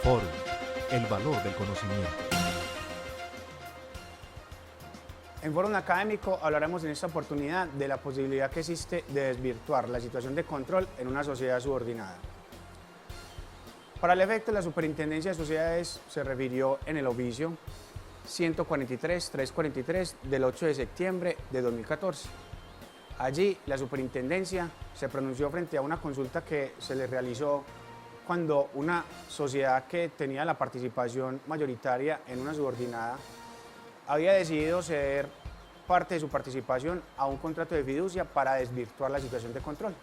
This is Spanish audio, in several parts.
Fórum, el valor del conocimiento. En Fórum Académico hablaremos en esta oportunidad de la posibilidad que existe de desvirtuar la situación de control en una sociedad subordinada. Para el efecto, la Superintendencia de Sociedades se refirió en el oficio 143-343 del 8 de septiembre de 2014. Allí, la Superintendencia se pronunció frente a una consulta que se le realizó cuando una sociedad que tenía la participación mayoritaria en una subordinada había decidido ceder parte de su participación a un contrato de fiducia para desvirtuar la situación de control.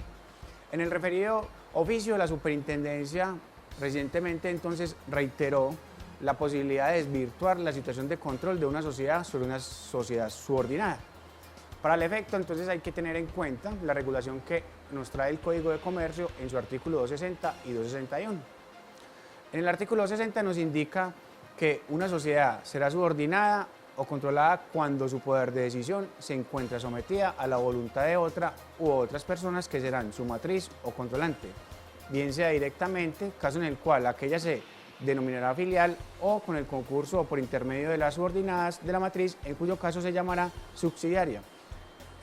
En el referido oficio, la Superintendencia recientemente entonces reiteró la posibilidad de desvirtuar la situación de control de una sociedad sobre una sociedad subordinada. Para el efecto, entonces, hay que tener en cuenta la regulación que nos trae el Código de Comercio en su artículo 260 y 261. En el artículo 260 nos indica que una sociedad será subordinada o controlada cuando su poder de decisión se encuentra sometida a la voluntad de otra u otras personas que serán su matriz o controlante, bien sea directamente, caso en el cual aquella se denominará filial, o con el concurso o por intermedio de las subordinadas de la matriz, en cuyo caso se llamará subsidiaria.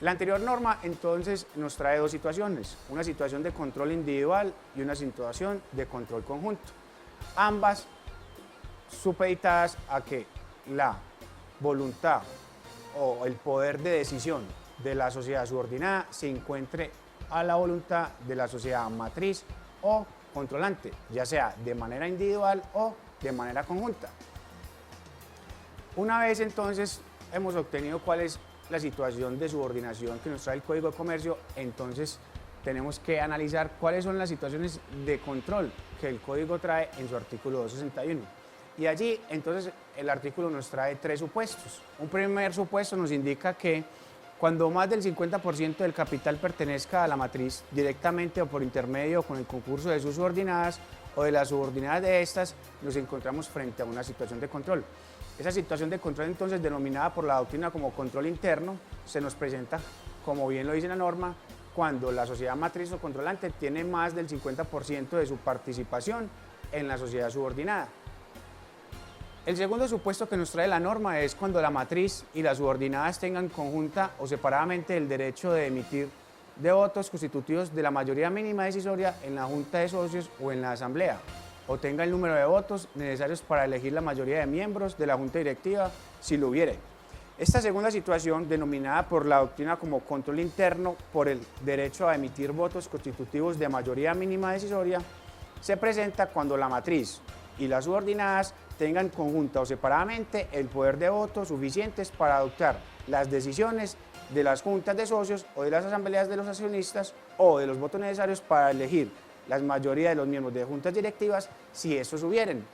La anterior norma entonces nos trae dos situaciones, una situación de control individual y una situación de control conjunto, ambas supeditadas a que la voluntad o el poder de decisión de la sociedad subordinada se encuentre a la voluntad de la sociedad matriz o controlante, ya sea de manera individual o de manera conjunta. Una vez entonces hemos obtenido cuál es la situación de subordinación que nos trae el Código de Comercio, entonces tenemos que analizar cuáles son las situaciones de control que el Código trae en su artículo 261. Y allí entonces el artículo nos trae tres supuestos. Un primer supuesto nos indica que cuando más del 50% del capital pertenezca a la matriz directamente o por intermedio o con el concurso de sus subordinadas o de las subordinadas de estas, nos encontramos frente a una situación de control. Esa situación de control entonces, denominada por la doctrina como control interno, se nos presenta, como bien lo dice la norma, cuando la sociedad matriz o controlante tiene más del 50% de su participación en la sociedad subordinada. El segundo supuesto que nos trae la norma es cuando la matriz y las subordinadas tengan conjunta o separadamente el derecho de emitir de votos constitutivos de la mayoría mínima decisoria en la Junta de Socios o en la Asamblea, o tenga el número de votos necesarios para elegir la mayoría de miembros de la Junta Directiva, si lo hubiere. Esta segunda situación, denominada por la doctrina como control interno por el derecho a emitir votos constitutivos de mayoría mínima decisoria, se presenta cuando la matriz y las subordinadas tengan conjunta o separadamente el poder de votos suficientes para adoptar las decisiones de las juntas de socios o de las asambleas de los accionistas o de los votos necesarios para elegir la mayoría de los miembros de juntas directivas, si estos hubieren.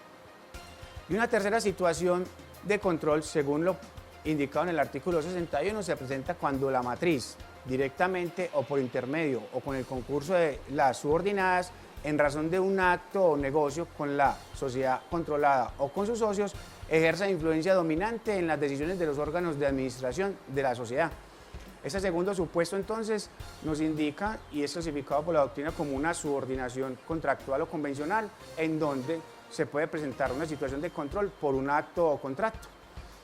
Y una tercera situación de control, según lo indicado en el artículo 61, se presenta cuando la matriz, directamente o por intermedio o con el concurso de las subordinadas, en razón de un acto o negocio con la sociedad controlada o con sus socios, ejerza influencia dominante en las decisiones de los órganos de administración de la sociedad. Este segundo supuesto entonces nos indica y es clasificado por la doctrina como una subordinación contractual o convencional, en donde se puede presentar una situación de control por un acto o contrato.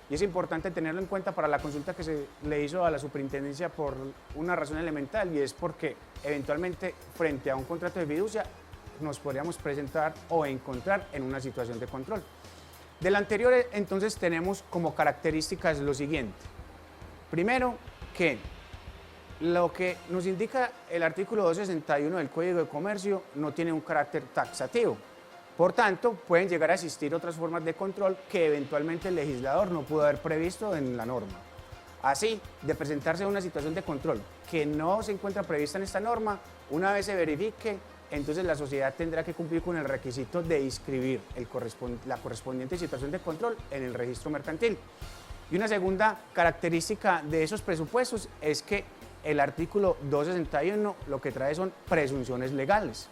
Y es importante tenerlo en cuenta para la consulta que se le hizo a la superintendencia por una razón elemental, y es porque eventualmente frente a un contrato de fiducia nos podríamos presentar o encontrar en una situación de control. Del anterior entonces tenemos como características lo siguiente. Primero, que lo que nos indica el artículo 261 del Código de Comercio no tiene un carácter taxativo. Por tanto, pueden llegar a existir otras formas de control que eventualmente el legislador no pudo haber previsto en la norma. Así, de presentarse una situación de control que no se encuentra prevista en esta norma, una vez se verifique, entonces la sociedad tendrá que cumplir con el requisito de inscribir la correspondiente situación de control en el registro mercantil. Y una segunda característica de esos presupuestos es que el artículo 261 lo que trae son presunciones legales.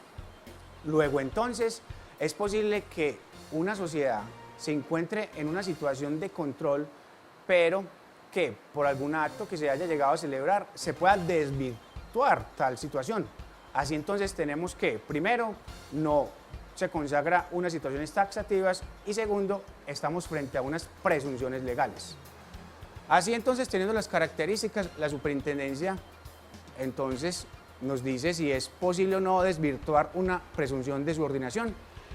Luego entonces es posible que una sociedad se encuentre en una situación de control, pero que por algún acto que se haya llegado a celebrar se pueda desvirtuar tal situación. Así entonces tenemos que, primero, no se consagra unas situaciones taxativas y segundo, estamos frente a unas presunciones legales. Así entonces, teniendo las características, la superintendencia entonces nos dice si es posible o no desvirtuar una presunción de subordinación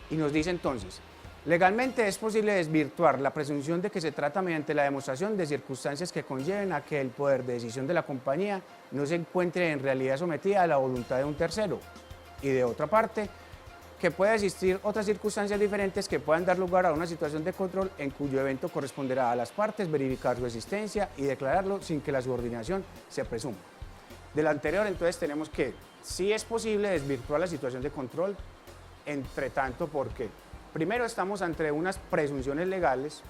y nos dice entonces, legalmente es posible desvirtuar la presunción de que se trata mediante la demostración de circunstancias que conlleven a que el poder de decisión de la compañía no se encuentre en realidad sometida a la voluntad de un tercero y de otra parte, que pueda existir otras circunstancias diferentes que puedan dar lugar a una situación de control en cuyo evento corresponderá a las partes verificar su existencia y declararlo sin que la subordinación se presuma. De lo anterior, entonces, tenemos que sí es posible desvirtuar la situación de control, entre tanto porque primero estamos ante unas presunciones legales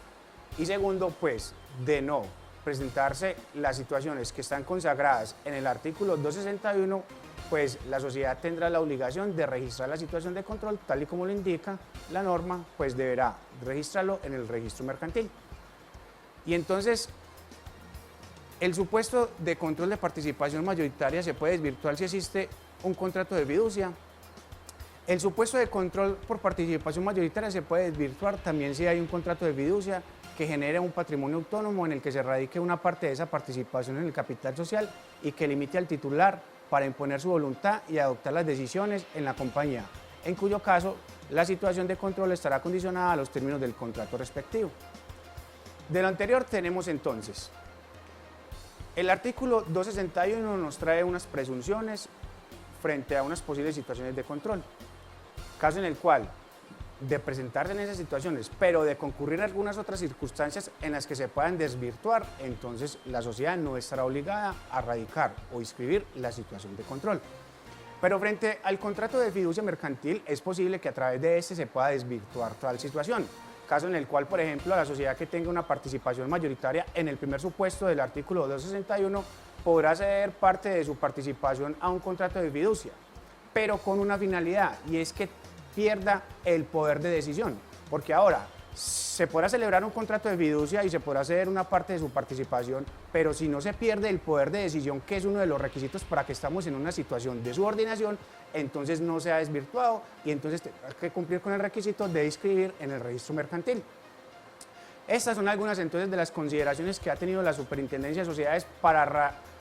y segundo, pues, de no presentarse las situaciones que están consagradas en el artículo 261, pues la sociedad tendrá la obligación de registrar la situación de control, tal y como lo indica la norma, pues deberá registrarlo en el registro mercantil. Y entonces, el supuesto de control de participación mayoritaria se puede desvirtuar si existe un contrato de fiducia. El supuesto de control por participación mayoritaria se puede desvirtuar también si hay un contrato de fiducia que genere un patrimonio autónomo en el que se radique una parte de esa participación en el capital social y que limite al titular para imponer su voluntad y adoptar las decisiones en la compañía, en cuyo caso la situación de control estará condicionada a los términos del contrato respectivo. De lo anterior tenemos entonces, el artículo 261 nos trae unas presunciones frente a unas posibles situaciones de control, caso en el cual de presentarse en esas situaciones, pero de concurrir algunas otras circunstancias en las que se puedan desvirtuar, entonces la sociedad no estará obligada a radicar o inscribir la situación de control. Pero frente al contrato de fiducia mercantil es posible que a través de este se pueda desvirtuar tal situación, caso en el cual, por ejemplo, la sociedad que tenga una participación mayoritaria en el primer supuesto del artículo 261 podrá ceder parte de su participación a un contrato de fiducia, pero con una finalidad, y es que pierda el poder de decisión, porque ahora se podrá celebrar un contrato de fiducia y se podrá ceder una parte de su participación, pero si no se pierde el poder de decisión, que es uno de los requisitos para que estamos en una situación de subordinación, entonces no se ha desvirtuado y entonces tendrá que cumplir con el requisito de inscribir en el registro mercantil. Estas son algunas entonces de las consideraciones que ha tenido la Superintendencia de Sociedades para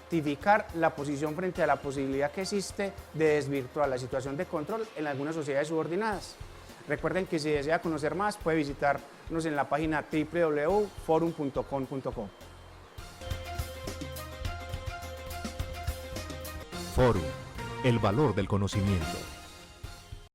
ratificar la posición frente a la posibilidad que existe de desvirtuar la situación de control en algunas sociedades subordinadas. Recuerden que si desea conocer más puede visitarnos en la página www.forum.com.co. Forum, el valor del conocimiento.